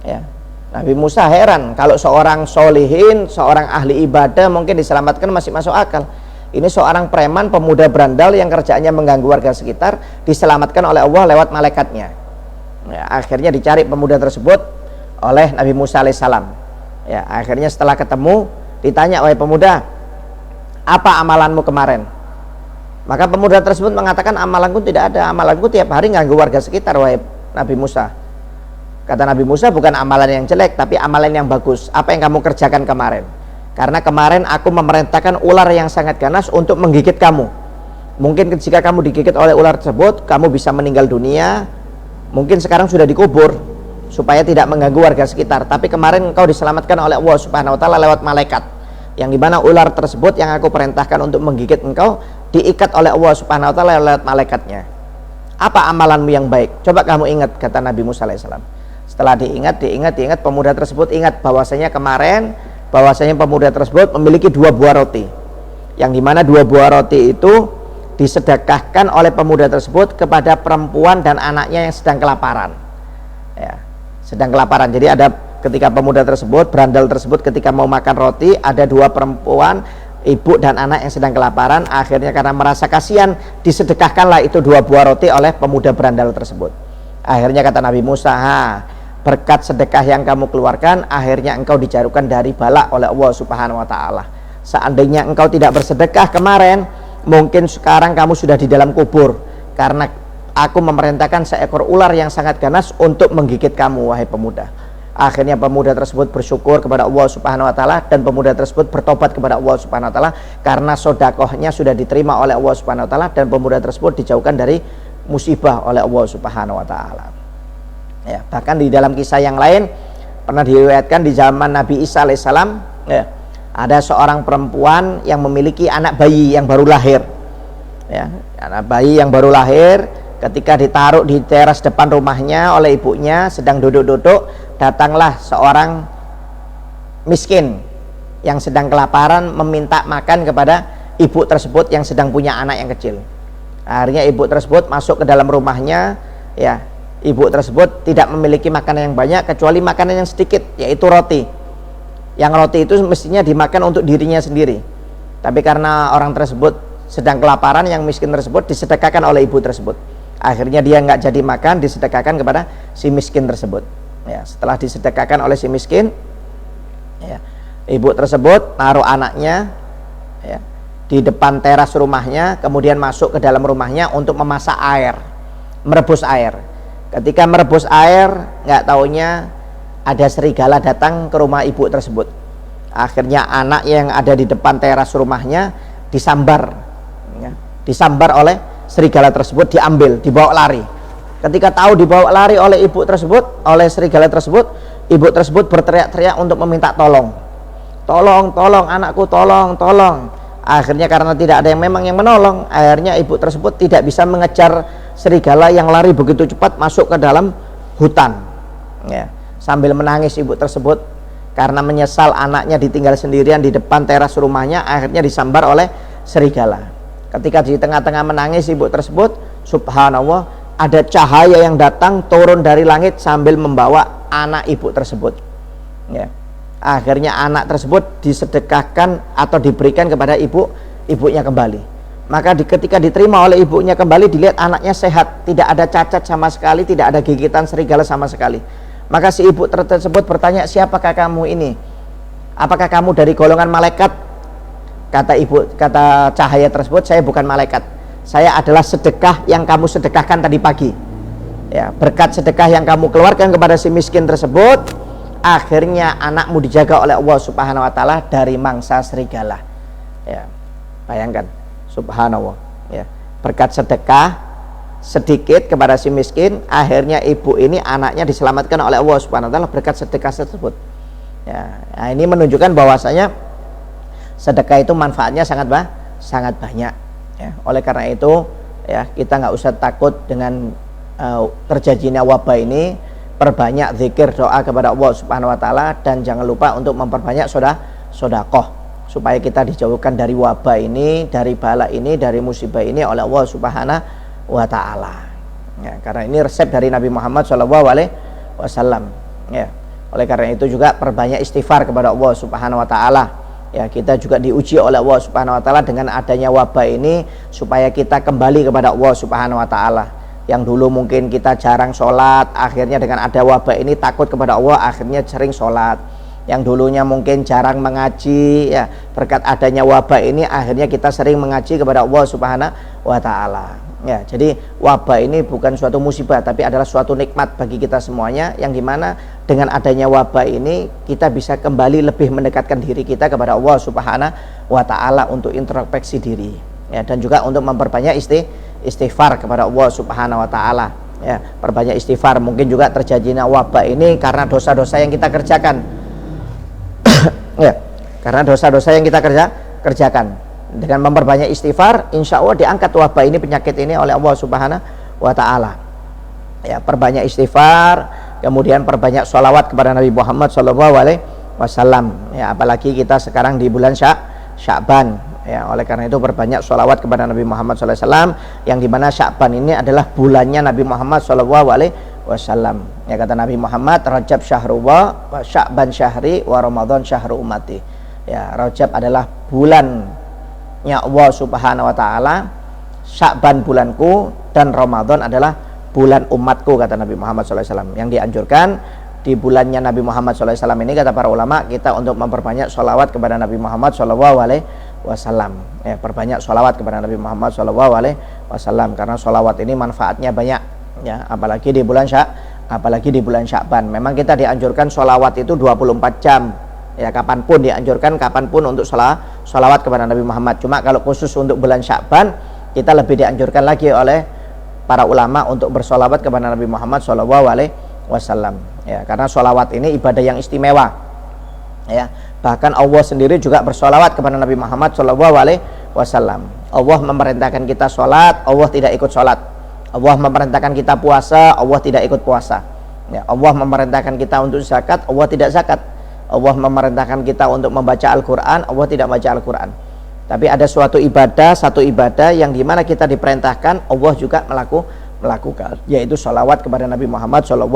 Ya. Nabi Musa heran, kalau seorang solihin, seorang ahli ibadah mungkin diselamatkan masih masuk akal. Ini seorang preman, pemuda berandal yang kerjaannya mengganggu warga sekitar, diselamatkan oleh Allah lewat malaikatnya. Ya, akhirnya dicari pemuda tersebut oleh Nabi Musa alaihissalam. Ya, akhirnya setelah ketemu ditanya, "Wahai pemuda, apa amalanmu kemarin?" Maka pemuda tersebut mengatakan, "Amalanku tidak ada, amalanku tiap hari ganggu warga sekitar, wahai Nabi Musa." Kata Nabi Musa, "Bukan amalan yang jelek, tapi amalan yang bagus. Apa yang kamu kerjakan kemarin? Karena kemarin aku memerintahkan ular yang sangat ganas untuk menggigit kamu. Mungkin jika kamu digigit oleh ular tersebut, kamu bisa meninggal dunia. Mungkin sekarang sudah dikubur supaya tidak mengganggu warga sekitar. Tapi kemarin engkau diselamatkan oleh Allah Subhanahu wa taala lewat malaikat, yang dimana ular tersebut yang aku perintahkan untuk menggigit engkau diikat oleh Allah Subhanahu wa taala lewat malaikatnya. Apa amalanmu yang baik? Coba kamu ingat," kata Nabi Musa alaihissalam. Setelah diingat, pemuda tersebut ingat bahwasanya kemarin pemuda tersebut memiliki 2 buah roti, yang dimana 2 buah roti itu disedekahkan oleh pemuda tersebut kepada perempuan dan anaknya yang sedang kelaparan. Ya, sedang kelaparan. Jadi ada ketika pemuda tersebut, berandal tersebut ketika mau makan roti, ada 2 perempuan, ibu dan anak yang sedang kelaparan. Akhirnya karena merasa kasihan, disedekahkanlah itu 2 buah roti oleh pemuda berandal tersebut. Akhirnya kata Nabi Musa, berkat sedekah yang kamu keluarkan, akhirnya engkau dijauhkan dari bala oleh Allah Subhanahu wa taala. Seandainya engkau tidak bersedekah kemarin, mungkin sekarang kamu sudah di dalam kubur, karena aku memerintahkan seekor ular yang sangat ganas untuk menggigit kamu, wahai pemuda. Akhirnya pemuda tersebut bersyukur kepada Allah Subhanahu wa taala, dan pemuda tersebut bertobat kepada Allah Subhanahu wa taala karena sedekahnya sudah diterima oleh Allah Subhanahu wa taala, dan pemuda tersebut dijauhkan dari musibah oleh Allah Subhanahu wa taala. Ya, bahkan di dalam kisah yang lain pernah diriwayatkan di zaman Nabi Isa alaihissalam, ya, ada seorang perempuan yang memiliki anak bayi yang baru lahir. Ya, anak bayi yang baru lahir ketika ditaruh di teras depan rumahnya oleh ibunya, sedang duduk-duduk, datanglah seorang miskin yang sedang kelaparan meminta makan kepada ibu tersebut yang sedang punya anak yang kecil. Akhirnya ibu tersebut masuk ke dalam rumahnya, ya. Ibu tersebut tidak memiliki makanan yang banyak kecuali makanan yang sedikit, yaitu roti. Yang roti itu mestinya dimakan untuk dirinya sendiri, tapi karena orang tersebut sedang kelaparan, yang miskin tersebut disedekahkan oleh ibu tersebut. Akhirnya dia nggak jadi makan, disedekahkan kepada si miskin tersebut. Ya, setelah disedekahkan oleh si miskin, ya, ibu tersebut naruh anaknya, ya, di depan teras rumahnya, kemudian masuk ke dalam rumahnya untuk memasak air, merebus air. Ketika merebus air, nggak taunya ada serigala datang ke rumah ibu tersebut. Akhirnya anak yang ada di depan teras rumahnya disambar, ya, disambar oleh serigala tersebut, diambil, dibawa lari. Ketika tahu dibawa lari oleh ibu tersebut, oleh serigala tersebut, ibu tersebut berteriak-teriak untuk meminta tolong. Tolong, tolong anakku, tolong, tolong. Akhirnya karena tidak ada yang memang yang menolong, akhirnya ibu tersebut tidak bisa mengejar serigala yang lari begitu cepat masuk ke dalam hutan. Ya, sambil menangis ibu tersebut karena menyesal anaknya ditinggal sendirian di depan teras rumahnya, akhirnya disambar oleh serigala. Ketika di tengah-tengah menangis ibu tersebut, subhanallah, ada cahaya yang datang turun dari langit sambil membawa anak ibu tersebut. Ya. Akhirnya anak tersebut disedekahkan atau diberikan kepada ibunya kembali. Maka ketika diterima oleh ibunya kembali, dilihat anaknya sehat, tidak ada cacat sama sekali, tidak ada gigitan serigala sama sekali. Maka si ibu tersebut bertanya, siapakah kamu ini? Apakah kamu dari golongan malaikat? Kata cahaya tersebut, saya bukan malaikat, saya adalah sedekah yang kamu sedekahkan tadi pagi. Ya, berkat sedekah yang kamu keluarkan kepada si miskin tersebut, akhirnya anakmu dijaga oleh Allah Subhanahu wa taala dari mangsa serigala. Ya. Bayangkan, subhanallah. Ya. Berkat sedekah sedikit kepada si miskin, akhirnya ibu ini anaknya diselamatkan oleh Allah Subhanahu wa taala berkat sedekah tersebut. Ya. Nah, ini menunjukkan bahwasanya sedekah itu manfaatnya sangat banyak. Ya. Oleh karena itu, ya, kita nggak usah takut dengan terjadinya wabah ini. Perbanyak zikir, doa kepada Allah Subhanahu wa taala, dan jangan lupa untuk memperbanyak sedekah supaya kita dijauhkan dari wabah ini, dari bala ini, dari musibah ini oleh Allah Subhanahu wa taala. Ya, karena ini resep dari Nabi Muhammad SAW. Ya. Oleh karena itu juga perbanyak istighfar kepada Allah Subhanahu wa taala. Ya, kita juga diuji oleh Allah Subhanahu wa taala dengan adanya wabah ini supaya kita kembali kepada Allah Subhanahu wa taala. Yang dulu mungkin kita jarang sholat, akhirnya dengan ada wabah ini takut kepada Allah, akhirnya sering sholat. Yang dulunya mungkin jarang mengaji, ya, berkat adanya wabah ini akhirnya kita sering mengaji kepada Allah Subhanahu wa taala. Ya, jadi wabah ini bukan suatu musibah, tapi adalah suatu nikmat bagi kita semuanya, yang dimana dengan adanya wabah ini kita bisa kembali lebih mendekatkan diri kita kepada Allah Subhanahu wa taala untuk introspeksi diri, ya, dan juga untuk memperbanyak istighfar kepada Allah Subhanahu wa taala. Ya, perbanyak istighfar. Mungkin juga terjadinya wabah ini karena dosa-dosa yang kita kerjakan. Ya, karena dosa-dosa yang kita kerjakan. Dengan memperbanyak istighfar, insya Allah diangkat wabah ini, penyakit ini oleh Allah Subhanahu wa taala. Ya, perbanyak istighfar, kemudian perbanyak sholawat kepada Nabi Muhammad SAW. Ya, apalagi kita sekarang di bulan Sya'ban. Ya, oleh karena itu perbanyak sholawat kepada Nabi Muhammad SAW, yang dimana Sya'ban ini adalah bulannya Nabi Muhammad SAW. Ya, kata Nabi Muhammad, Rajab syahrullah, wa Sya'ban syahri, wa Ramadan syahru ummati. Ya, Rajab adalah bulannya Allah Subhanahu wa taala, Sya'ban bulanku, dan Ramadan adalah bulan umatku, kata Nabi Muhammad SAW. Yang dianjurkan di bulannya Nabi Muhammad SAW ini, kata para ulama, kita untuk memperbanyak sholawat kepada Nabi Muhammad SAW. Ya, perbanyak sholawat kepada Nabi Muhammad SAW, karena sholawat ini manfaatnya banyak. Ya, apalagi di bulan Sya'ban. Memang kita dianjurkan sholawat itu 24 jam. Ya, kapanpun dianjurkan, kapanpun untuk sholawat kepada Nabi Muhammad. Cuma kalau khusus untuk bulan Sya'ban, kita lebih dianjurkan lagi oleh para ulama untuk bersholawat kepada Nabi Muhammad SAW. Ya, karena sholawat ini ibadah yang istimewa. Ya, bahkan Allah sendiri juga bersholawat kepada Nabi Muhammad SAW. Allah memerintahkan kita sholat, Allah tidak ikut sholat. Allah memerintahkan kita puasa, Allah tidak ikut puasa. Ya, Allah memerintahkan kita untuk zakat, Allah tidak zakat. Allah memerintahkan kita untuk membaca Al-Quran, Allah tidak baca Al-Quran. Tapi ada satu ibadah yang dimana kita diperintahkan, Allah juga melakukan, yaitu sholawat kepada Nabi Muhammad SAW.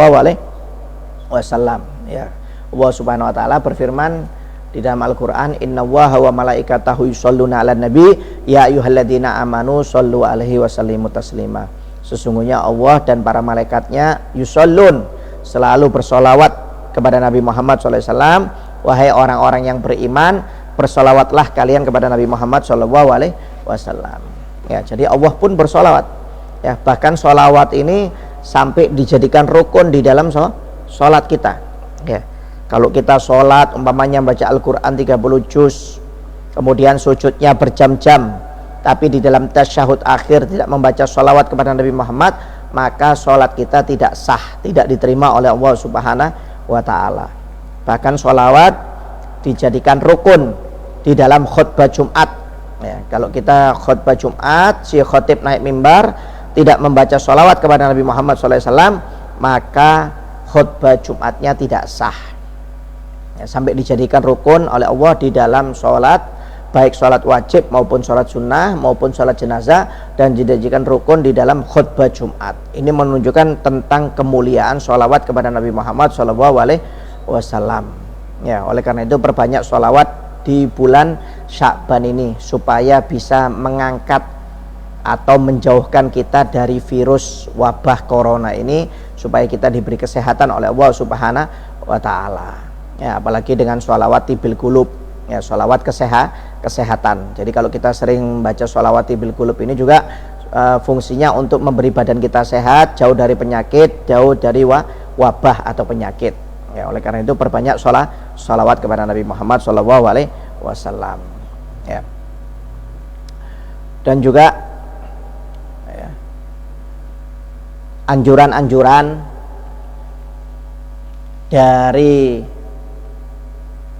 Ya, Allah Subhanahu wa taala berfirman di dalam Al-Quran, Innallaha wa malaikatahu yusholluna 'alan nabi ya ayyuhalladzina amanu shollu 'alaihi wa sallimu taslima. Sesungguhnya Allah dan para malaikatnya yusollun, selalu bersolawat kepada Nabi Muhammad SAW. Wahai orang-orang yang beriman, bersolawatlah kalian kepada Nabi Muhammad SAW. Ya, jadi Allah pun bersolawat. Ya, bahkan solawat ini sampai dijadikan rukun di dalam sholat kita. Ya, kalau kita sholat umpamanya baca Al-Quran 30 juz, kemudian sujudnya berjam-jam, tapi di dalam tasyahud akhir tidak membaca sholawat kepada Nabi Muhammad, maka sholat kita tidak sah, tidak diterima oleh Allah Subhanahu wa taala. Bahkan sholawat dijadikan rukun di dalam khutbah Jumat. Ya, kalau kita khutbah Jumat, si khotib naik mimbar tidak membaca sholawat kepada Nabi Muhammad SAW, maka khutbah Jumatnya tidak sah. Ya, sampai dijadikan rukun oleh Allah di dalam sholat, baik sholat wajib maupun sholat sunnah maupun sholat jenazah, dan dijadikan rukun di dalam khutbah Jumat. Ini menunjukkan tentang kemuliaan sholawat kepada Nabi Muhammad SAW. Ya, oleh karena itu perbanyak sholawat di bulan Sya'ban ini supaya bisa mengangkat atau menjauhkan kita dari virus wabah corona ini, supaya kita diberi kesehatan oleh Allah Subhanahu wa taala. Ya, apalagi dengan sholawat tibil qulub. Ya, sholawat kesehatan. Jadi kalau kita sering baca sholawat tibil qulub ini juga fungsinya untuk memberi badan kita sehat, jauh dari penyakit, jauh dari wabah atau penyakit. Ya, oleh karena itu perbanyak sholawat kepada Nabi Muhammad SAW. Ya. Dan juga ya, anjuran-anjuran dari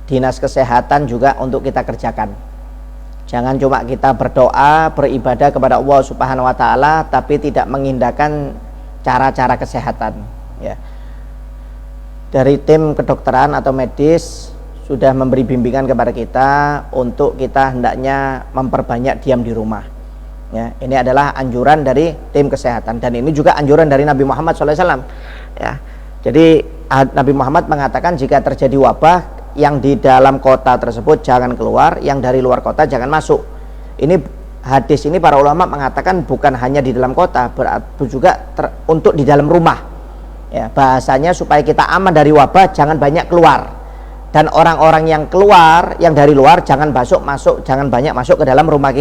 dinas kesehatan juga untuk kita kerjakan. Jangan cuma kita berdoa, beribadah kepada Allah Subhanahu wa taala tapi tidak mengindahkan cara-cara kesehatan, ya. Dari tim kedokteran atau medis sudah memberi bimbingan kepada kita untuk kita hendaknya memperbanyak diam di rumah. Ya, ini adalah anjuran dari tim kesehatan dan ini juga anjuran dari Nabi Muhammad SAW. Ya, jadi Nabi Muhammad mengatakan jika terjadi wabah, yang di dalam kota tersebut jangan keluar, yang dari luar kota jangan masuk. Ini hadis ini para ulama mengatakan bukan hanya di dalam kota, berarti juga untuk di dalam rumah. Ya, bahasanya supaya kita aman dari wabah jangan banyak keluar. Dan orang-orang yang keluar, yang dari luar jangan masuk, jangan banyak masuk ke dalam rumah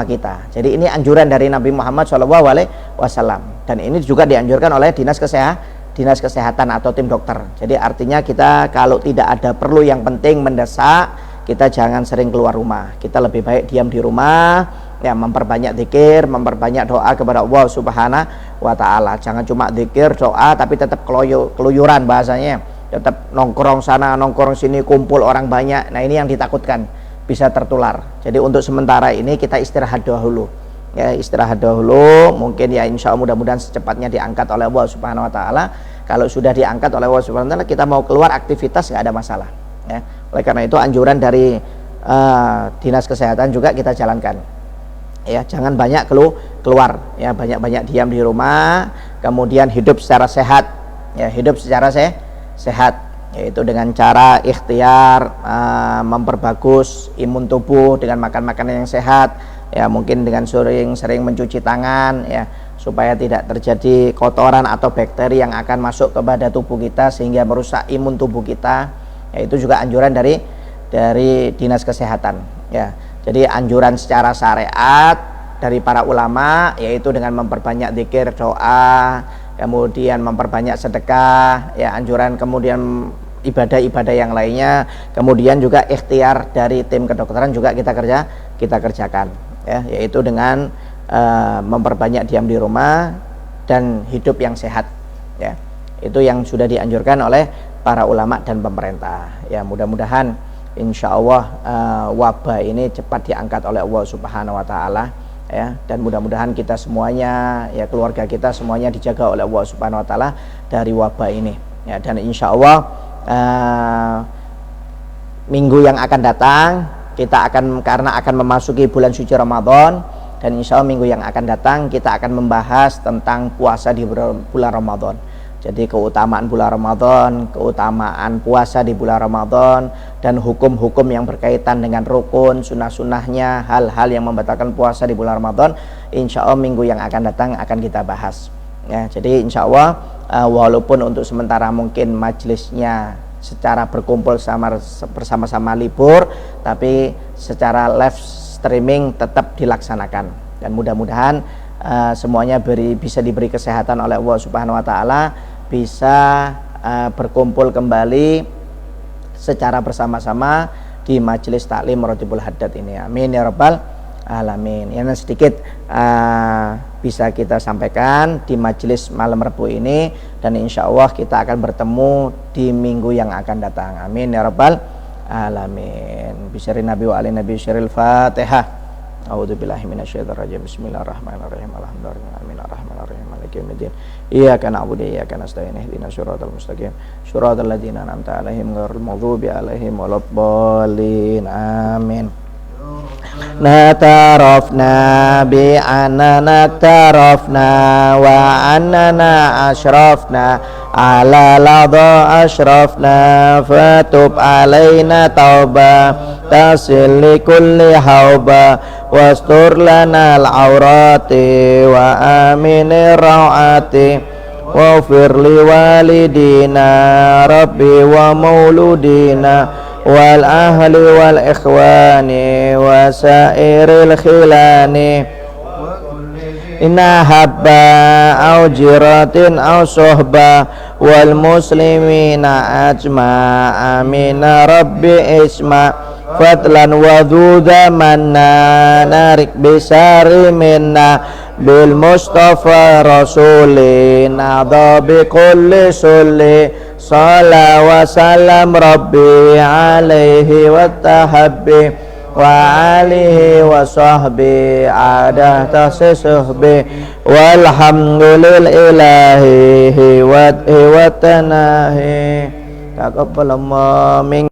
kita. Jadi ini anjuran dari Nabi Muhammad SAW. Dan ini juga dianjurkan oleh dinas kesehatan atau tim dokter. Jadi artinya kita kalau tidak ada perlu yang penting mendesak, kita jangan sering keluar rumah. Kita lebih baik diam di rumah, ya, memperbanyak zikir, memperbanyak doa kepada Allah Subhanahu wa taala. Jangan cuma zikir, doa tapi tetap keluyuran bahasanya. Tetap nongkrong sana, nongkrong sini, kumpul orang banyak. Nah, ini yang ditakutkan bisa tertular. Jadi untuk sementara ini kita istirahat dahulu. Ya, istirahat dahulu, mungkin ya insya Allah mudah-mudahan secepatnya diangkat oleh Allah Subhanahu wa taala. Kalau sudah diangkat oleh Allah Subhanahu wa taala, kita mau keluar aktivitas nggak ada masalah, ya. Oleh karena itu anjuran dari dinas kesehatan juga kita jalankan. Ya, jangan banyak keluar, ya, banyak-banyak diam di rumah, kemudian hidup secara sehat. Ya, hidup secara sehat, yaitu dengan cara ikhtiar memperbagus imun tubuh dengan makan makanan yang sehat. Ya, mungkin dengan sering mencuci tangan, ya, supaya tidak terjadi kotoran atau bakteri yang akan masuk kepada tubuh kita sehingga merusak imun tubuh kita. Ya, itu juga anjuran dari dinas kesehatan. Ya, jadi anjuran secara syariat dari para ulama yaitu dengan memperbanyak zikir, doa, kemudian memperbanyak sedekah, ya, anjuran kemudian ibadah-ibadah yang lainnya, kemudian juga ikhtiar dari tim kedokteran juga kita kerjakan. Ya, yaitu dengan memperbanyak diam di rumah dan hidup yang sehat. Ya, itu yang sudah dianjurkan oleh para ulama dan pemerintah. Ya, mudah-mudahan insya Allah wabah ini cepat diangkat oleh Allah Subhanahu wa taala, ya, dan mudah-mudahan kita semuanya, ya, keluarga kita semuanya dijaga oleh Allah Subhanahu wa taala dari wabah ini. Ya, dan insya Allah minggu yang akan datang kita karena akan memasuki bulan suci Ramadan, dan insya Allah minggu yang akan datang kita akan membahas tentang puasa di bulan Ramadan. Jadi keutamaan bulan Ramadan, keutamaan puasa di bulan Ramadan, dan hukum-hukum yang berkaitan dengan rukun, sunnah-sunnahnya, hal-hal yang membatalkan puasa di bulan Ramadan, insya Allah minggu yang akan datang akan kita bahas. Ya, jadi insya Allah walaupun untuk sementara mungkin majelisnya secara berkumpul bersama-sama libur, tapi secara live streaming tetap dilaksanakan, dan mudah-mudahan semuanya bisa diberi kesehatan oleh Allah Subhanahu wa taala, bisa berkumpul kembali secara bersama-sama di majelis taklim Rotibul Haddad ini. Amin ya rabbal alamin. Yang sedikit bisa kita sampaikan di majelis malam Rabu ini, dan insya Allah kita akan bertemu di minggu yang akan datang. Amin ya rabbal alamin. Bisyari Nabi wa ali Nabi syaril Fatihah. A'udzubillahi minasyaitonir rajim. Bismillahirrahmanirrahim. Alhamdulillahirrahmanirrahim. Maliki yaumiddin. Iyyaka na'budu wa iyyaka nasta'in. Ihdinas siratal mustaqim. Shiratal ladzina an'amta 'alaihim ghairil maghdubi 'alaihim waladdallin. Amin. Natarafna bi annana tarafna wa annana ashrafna ala ladha ashrafna fatub alaina tauba tasil li kulli hauba wastur lana al-awrati wa aminir rawati waghfir li walidina rabbi wa mauludina wal ahli wal ikhwani wa sairil khilani inna habba au jiratin au sohba wal muslimina ajma'a mina rabbi isma fatlan wadhuda manna narik bisari minna bil mustafa rasulin adha bi kulli sulli sala wa salam rabbi alaihi wa tahabbi wa alihi wa sahbi adah tasisuhbi walhamdulillahi wa tanahi taqabbalallahu min